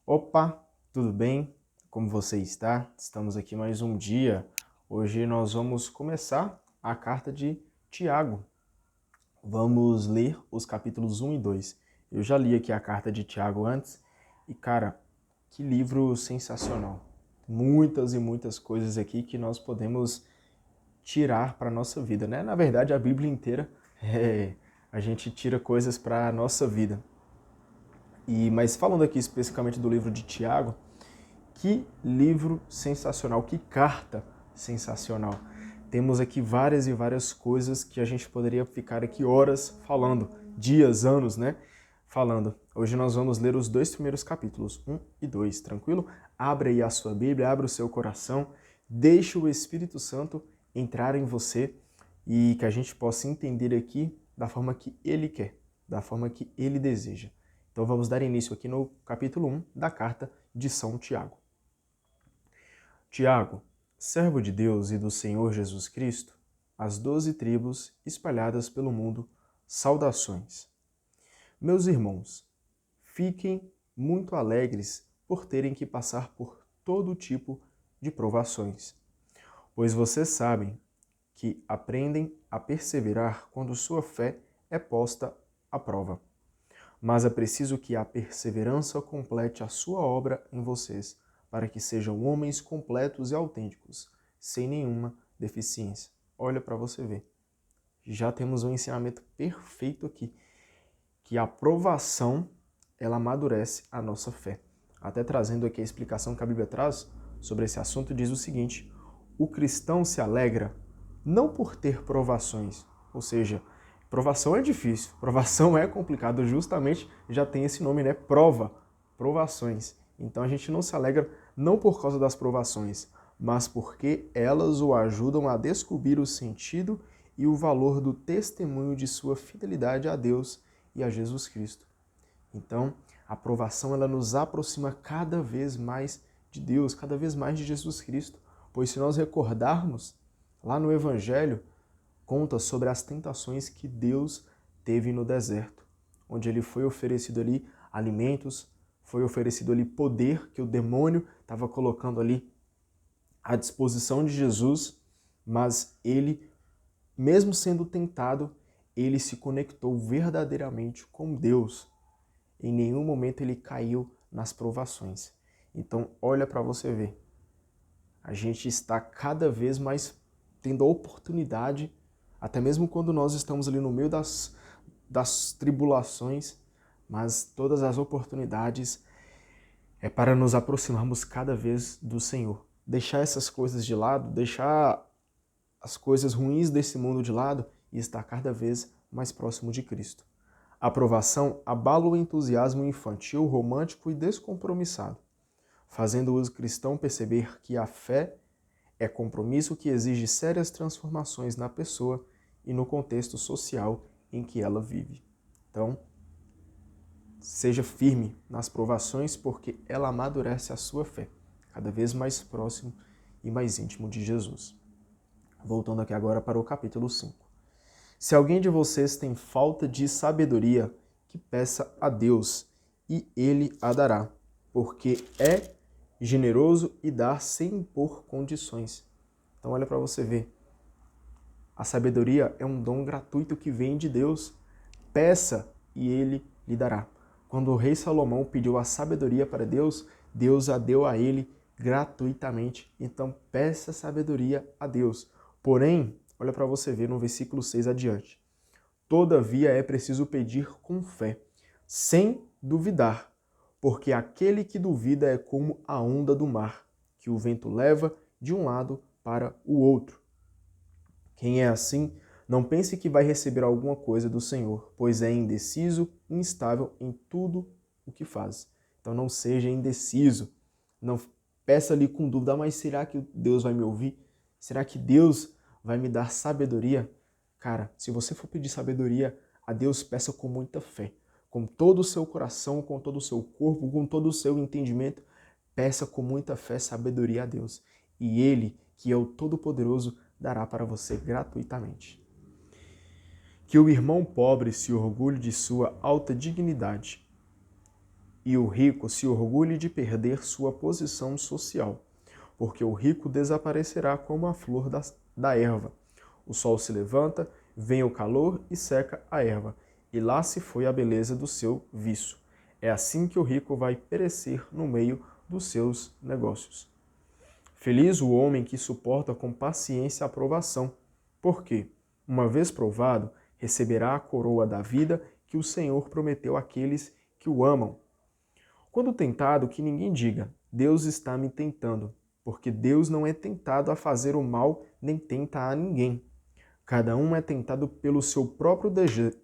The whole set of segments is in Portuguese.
Opa, tudo bem? Como você está? Estamos aqui mais um dia. Hoje nós vamos começar a carta de Tiago. Vamos ler os capítulos 1 e 2. Eu já li aqui a carta de Tiago antes e, cara, que livro sensacional. Muitas e muitas coisas aqui que nós podemos tirar para a nossa vida, né? Na verdade, a Bíblia inteira a gente tira coisas para a nossa vida. Mas falando aqui especificamente do livro de Tiago, que livro sensacional, que carta sensacional. Temos aqui várias e várias coisas que a gente poderia ficar aqui horas falando, dias, anos, né? Falando. Hoje nós vamos ler os dois primeiros capítulos, 1 e 2, tranquilo? Abra aí a sua Bíblia, abra o seu coração, deixe o Espírito Santo entrar em você e que a gente possa entender aqui da forma que Ele quer, da forma que Ele deseja. Então vamos dar início aqui no capítulo 1 da carta de São Tiago. Tiago, servo de Deus e do Senhor Jesus Cristo, às 12 tribos espalhadas pelo mundo, saudações. Meus irmãos, fiquem muito alegres por terem que passar por todo tipo de provações, pois vocês sabem que aprendem a perseverar quando sua fé é posta à prova. Mas é preciso que a perseverança complete a sua obra em vocês, para que sejam homens completos e autênticos, sem nenhuma deficiência. Olha para você ver. Já temos um ensinamento perfeito aqui, que a provação, ela amadurece a nossa fé. Até trazendo aqui a explicação que a Bíblia traz sobre esse assunto, diz o seguinte: o cristão se alegra não por ter provações, ou seja, provação é difícil, provação é complicado, justamente já tem esse nome, né? Prova, provações. Então a gente não se alegra não por causa das provações, mas porque elas o ajudam a descobrir o sentido e o valor do testemunho de sua fidelidade a Deus e a Jesus Cristo. Então, a provação ela nos aproxima cada vez mais de Deus, cada vez mais de Jesus Cristo, pois se nós recordarmos, lá no Evangelho, conta sobre as tentações que Deus teve no deserto, onde ele foi oferecido ali alimentos, foi oferecido ali poder que o demônio estava colocando ali à disposição de Jesus, mas ele, mesmo sendo tentado, ele se conectou verdadeiramente com Deus. Em nenhum momento ele caiu nas provações. Então, olha para você ver. A gente está cada vez mais tendo a oportunidade, até mesmo quando nós estamos ali no meio das tribulações, mas todas as oportunidades é para nos aproximarmos cada vez do Senhor. Deixar essas coisas de lado, deixar as coisas ruins desse mundo de lado e estar cada vez mais próximo de Cristo. A aprovação abala o entusiasmo infantil, romântico e descompromissado, fazendo o cristão perceber que a fé é compromisso que exige sérias transformações na pessoa e no contexto social em que ela vive. Então, seja firme nas provações, porque ela amadurece a sua fé, cada vez mais próximo e mais íntimo de Jesus. Voltando aqui agora para o capítulo 5. Se alguém de vocês tem falta de sabedoria, que peça a Deus, e Ele a dará, porque é generoso e dá sem impor condições. Então olha para você ver. A sabedoria é um dom gratuito que vem de Deus. Peça e Ele lhe dará. Quando o rei Salomão pediu a sabedoria para Deus, Deus a deu a ele gratuitamente. Então peça sabedoria a Deus. Porém, olha para você ver no versículo 6 adiante. Todavia é preciso pedir com fé, sem duvidar, porque aquele que duvida é como a onda do mar, que o vento leva de um lado para o outro. Quem é assim, não pense que vai receber alguma coisa do Senhor, pois é indeciso e instável em tudo o que faz. Então não seja indeciso, não peça ali com dúvida, mas será que Deus vai me ouvir? Será que Deus vai me dar sabedoria? Cara, se você for pedir sabedoria a Deus, peça com muita fé, com todo o seu coração, com todo o seu corpo, com todo o seu entendimento, peça com muita fé sabedoria a Deus. E Ele, que é o Todo-Poderoso, dará para você gratuitamente. Que o irmão pobre se orgulhe de sua alta dignidade, e o rico se orgulhe de perder sua posição social, porque o rico desaparecerá como a flor da erva. O sol se levanta, vem o calor e seca a erva, e lá se foi a beleza do seu viço. É assim que o rico vai perecer no meio dos seus negócios. Feliz o homem que suporta com paciência a provação, porque, uma vez provado, receberá a coroa da vida que o Senhor prometeu àqueles que o amam. Quando tentado, que ninguém diga, Deus está me tentando, porque Deus não é tentado a fazer o mal, nem tenta a ninguém. Cada um é tentado pelo seu próprio desejo.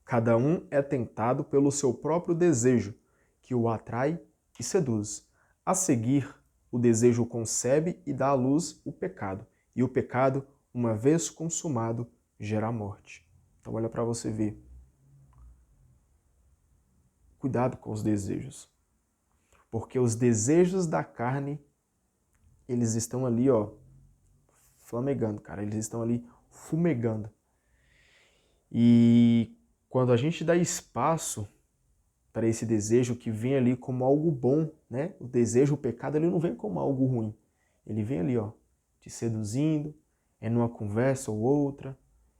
Cada um é tentado pelo seu próprio desejo, que o atrai e seduz. A seguir, o desejo concebe e dá à luz o pecado. E o pecado, uma vez consumado, gera a morte. Então olha para você ver. Cuidado com os desejos. Porque os desejos da carne, eles estão ali, ó, flamegando, cara. Eles estão ali fumegando. E quando a gente dá espaço para esse desejo que vem ali como algo bom, né? O desejo, o pecado, ele não vem como algo ruim. Ele vem ali, ó, te seduzindo, é numa conversa ou outra,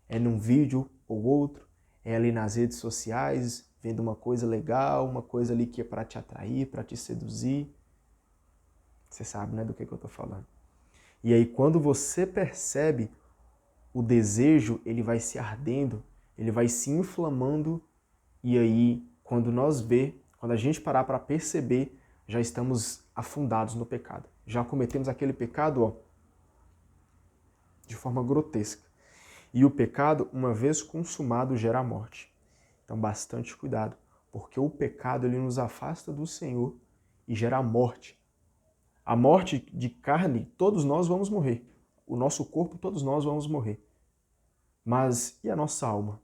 é num vídeo ou outro, é ali nas redes sociais, vendo uma coisa legal, uma coisa ali que é para te atrair, para te seduzir. Você sabe, né, do que eu tô falando. E aí, quando você percebe, o desejo, ele vai se ardendo, ele vai se inflamando, e aí, quando a gente parar para perceber, já estamos afundados no pecado. Já cometemos aquele pecado, ó, de forma grotesca. E o pecado, uma vez consumado, gera a morte. Então, bastante cuidado, porque o pecado, ele nos afasta do Senhor e gera a morte. A morte de carne, todos nós vamos morrer. O nosso corpo, todos nós vamos morrer. Mas e a nossa alma?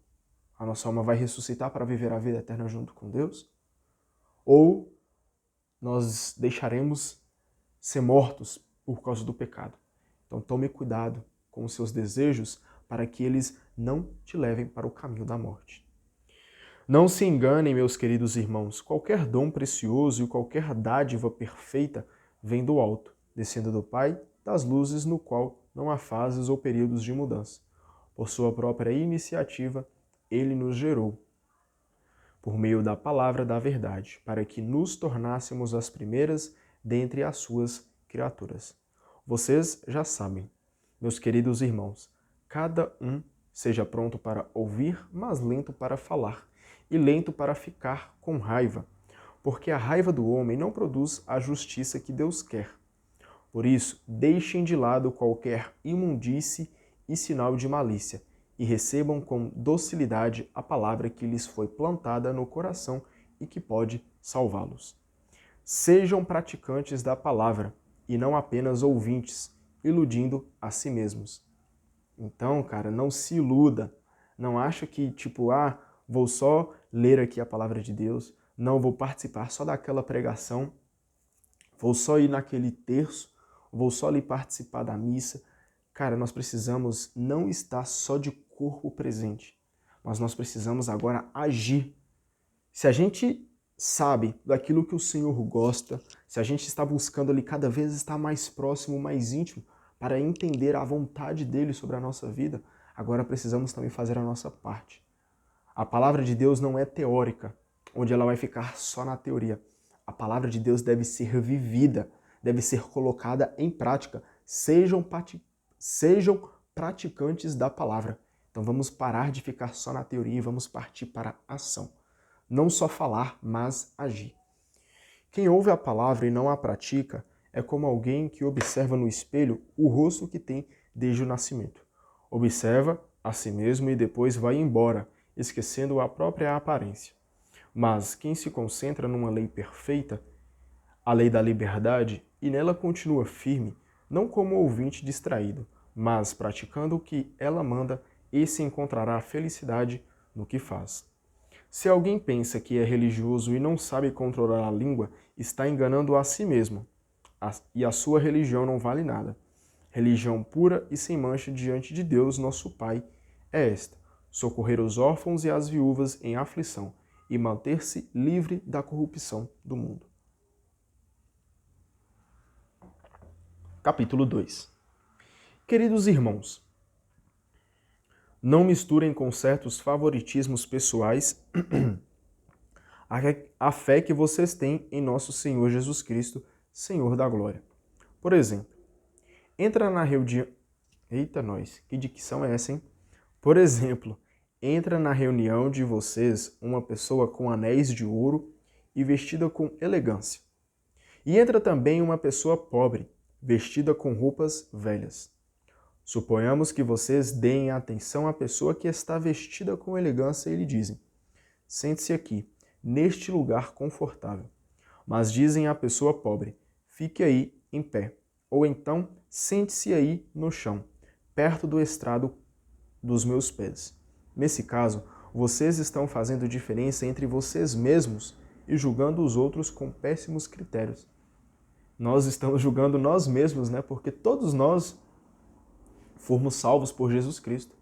A nossa alma vai ressuscitar para viver a vida eterna junto com Deus? Ou nós deixaremos ser mortos por causa do pecado? Então tome cuidado com os seus desejos para que eles não te levem para o caminho da morte. Não se enganem, meus queridos irmãos, qualquer dom precioso e qualquer dádiva perfeita vem do alto, descendo do Pai das luzes, no qual não há fases ou períodos de mudança. Por sua própria iniciativa, ele nos gerou, por meio da palavra da verdade, para que nos tornássemos as primeiras dentre as suas criaturas. Vocês já sabem, meus queridos irmãos, cada um seja pronto para ouvir, mas lento para falar, e lento para ficar com raiva, porque a raiva do homem não produz a justiça que Deus quer. Por isso, deixem de lado qualquer imundície e sinal de malícia, e recebam com docilidade a palavra que lhes foi plantada no coração e que pode salvá-los. Sejam praticantes da palavra, e não apenas ouvintes, iludindo a si mesmos. Então, cara, não se iluda. Não acha que, vou só ler aqui a palavra de Deus, não vou participar só daquela pregação, vou só ir naquele terço, vou só ali participar da missa. Cara, nós precisamos não estar só de corpo presente, mas nós precisamos agora agir. Se a gente sabe daquilo que o Senhor gosta, se a gente está buscando ali cada vez estar mais próximo, mais íntimo, para entender a vontade dele sobre a nossa vida, agora precisamos também fazer a nossa parte. A palavra de Deus não é teórica, onde ela vai ficar só na teoria. A palavra de Deus deve ser vivida, deve ser colocada em prática. Sejam praticantes da palavra. Então vamos parar de ficar só na teoria e vamos partir para a ação. Não só falar, mas agir. Quem ouve a palavra e não a pratica é como alguém que observa no espelho o rosto que tem desde o nascimento. Observa a si mesmo e depois vai embora, esquecendo a própria aparência. Mas quem se concentra numa lei perfeita, a lei da liberdade, e nela continua firme, não como ouvinte distraído, mas praticando o que ela manda, esse encontrará a felicidade no que faz. Se alguém pensa que é religioso e não sabe controlar a língua, está enganando a si mesmo, e a sua religião não vale nada. Religião pura e sem mancha diante de Deus, nosso Pai, é esta: socorrer os órfãos e as viúvas em aflição, e manter-se livre da corrupção do mundo. Capítulo 2. Queridos irmãos, não misturem com certos favoritismos pessoais a fé que vocês têm em nosso Senhor Jesus Cristo, Senhor da Glória. Por exemplo, entra na reunião... Eita, nós, que dicção é essa, hein? Por exemplo, entra na reunião de vocês uma pessoa com anéis de ouro e vestida com elegância. E entra também uma pessoa pobre, vestida com roupas velhas. Suponhamos que vocês deem atenção à pessoa que está vestida com elegância e lhe dizem: sente-se aqui, neste lugar confortável. Mas dizem à pessoa pobre: fique aí em pé, ou então sente-se aí no chão, perto do estrado dos meus pés. Nesse caso, vocês estão fazendo diferença entre vocês mesmos e julgando os outros com péssimos critérios. Nós estamos julgando nós mesmos, né? Porque todos nós fomos salvos por Jesus Cristo.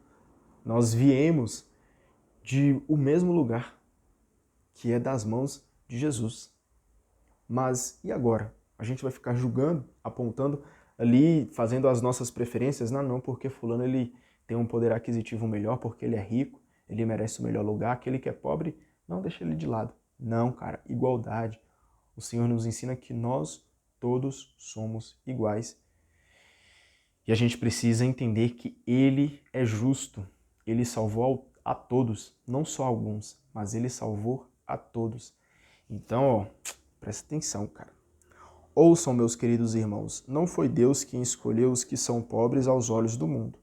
Nós viemos de o mesmo lugar, que é das mãos de Jesus. Mas e agora? A gente vai ficar julgando, apontando ali, fazendo as nossas preferências? Não, porque fulano ele tem um poder aquisitivo melhor, porque ele é rico, ele merece o melhor lugar, aquele que é pobre, não deixa ele de lado. Não, cara, igualdade. O Senhor nos ensina que nós todos somos iguais. E a gente precisa entender que Ele é justo. Ele salvou a todos, não só alguns, mas Ele salvou a todos. Então, presta atenção, cara. Ouçam, meus queridos irmãos, não foi Deus quem escolheu os que são pobres aos olhos do mundo,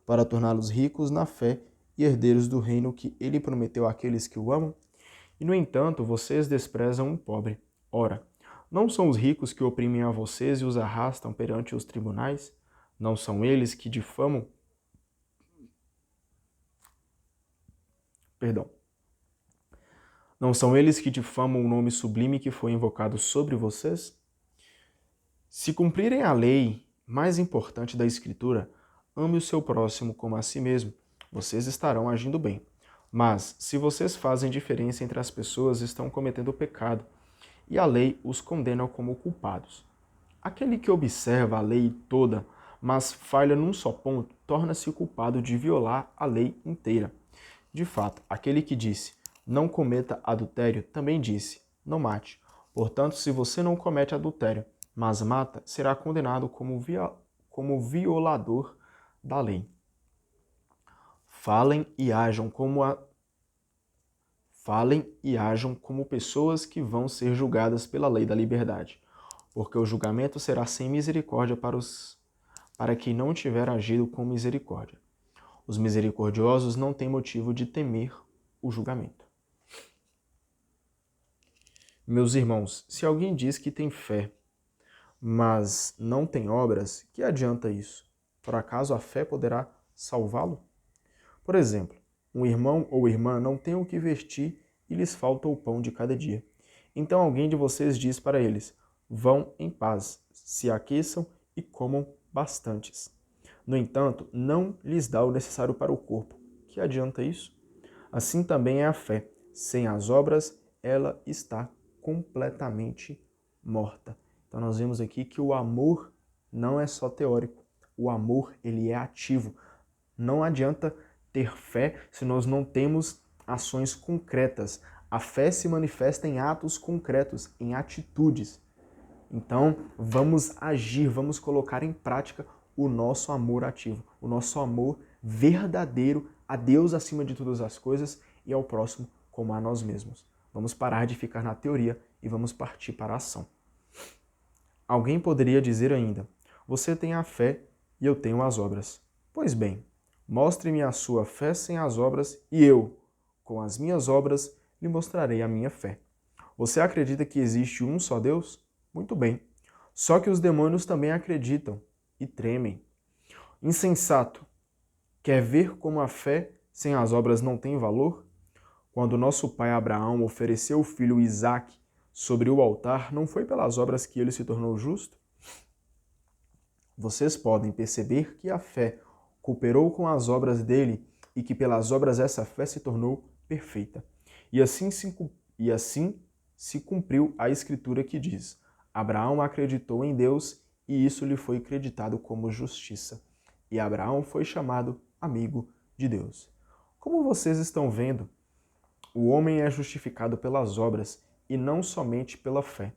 para torná-los ricos na fé e herdeiros do reino que Ele prometeu àqueles que o amam? E, no entanto, vocês desprezam o pobre. Ora, não são os ricos que oprimem a vocês e os arrastam perante os tribunais? Não são eles que difamam? Não são eles que difamam o nome sublime que foi invocado sobre vocês? Se cumprirem a lei mais importante da Escritura, ame o seu próximo como a si mesmo, vocês estarão agindo bem. Mas, se vocês fazem diferença entre as pessoas, estão cometendo pecado, e a lei os condena como culpados. Aquele que observa a lei toda, mas falha num só ponto, torna-se culpado de violar a lei inteira. De fato, aquele que disse, não cometa adultério, também disse, não mate. Portanto, se você não comete adultério, mas mata, será condenado como violador da lei. Falem e ajam como pessoas que vão ser julgadas pela lei da liberdade, porque o julgamento será sem misericórdia para quem não tiver agido com misericórdia. Os misericordiosos não têm motivo de temer o julgamento. Meus irmãos, se alguém diz que tem fé, mas não tem obras, que adianta isso? Por acaso a fé poderá salvá-lo? Por exemplo, um irmão ou irmã não tem o que vestir e lhes falta o pão de cada dia. Então alguém de vocês diz para eles, vão em paz, se aqueçam e comam bastantes. No entanto, não lhes dá o necessário para o corpo. Que adianta isso? Assim também é a fé. Sem as obras, ela está completamente morta. Então nós vemos aqui que o amor não é só teórico. O amor, ele é ativo. Não adianta ter fé se nós não temos ações concretas. A fé se manifesta em atos concretos, em atitudes. Então, vamos agir, vamos colocar em prática o nosso amor ativo, o nosso amor verdadeiro a Deus acima de todas as coisas e ao próximo como a nós mesmos. Vamos parar de ficar na teoria e vamos partir para a ação. Alguém poderia dizer ainda, você tem a fé e eu tenho as obras. Pois bem, mostre-me a sua fé sem as obras e eu, com as minhas obras, lhe mostrarei a minha fé. Você acredita que existe um só Deus? Muito bem. Só que os demônios também acreditam e tremem. Insensato, quer ver como a fé sem as obras não tem valor? Quando nosso pai Abraão ofereceu o filho Isaque sobre o altar, não foi pelas obras que ele se tornou justo? Vocês podem perceber que a fé cooperou com as obras dele e que pelas obras essa fé se tornou perfeita. E assim se cumpriu a escritura que diz: Abraão acreditou em Deus e isso lhe foi creditado como justiça. E Abraão foi chamado amigo de Deus. Como vocês estão vendo, o homem é justificado pelas obras e não somente pela fé.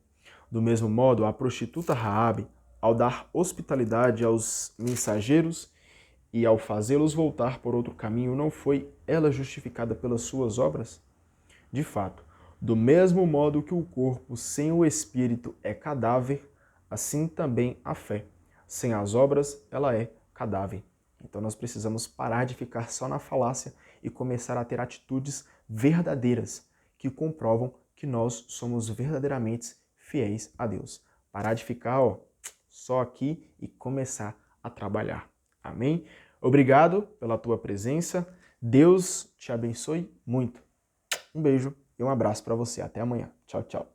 Do mesmo modo, a prostituta Raabe, ao dar hospitalidade aos mensageiros e ao fazê-los voltar por outro caminho, não foi ela justificada pelas suas obras? De fato, do mesmo modo que o corpo sem o espírito é cadáver, assim também a fé. Sem as obras, ela é cadáver. Então nós precisamos parar de ficar só na falácia e começar a ter atitudes verdadeiras que comprovam que nós somos verdadeiramente fiéis a Deus. Parar de ficar só aqui e começar a trabalhar. Amém? Obrigado pela tua presença. Deus te abençoe muito. Um beijo e um abraço para você. Até amanhã. Tchau, tchau.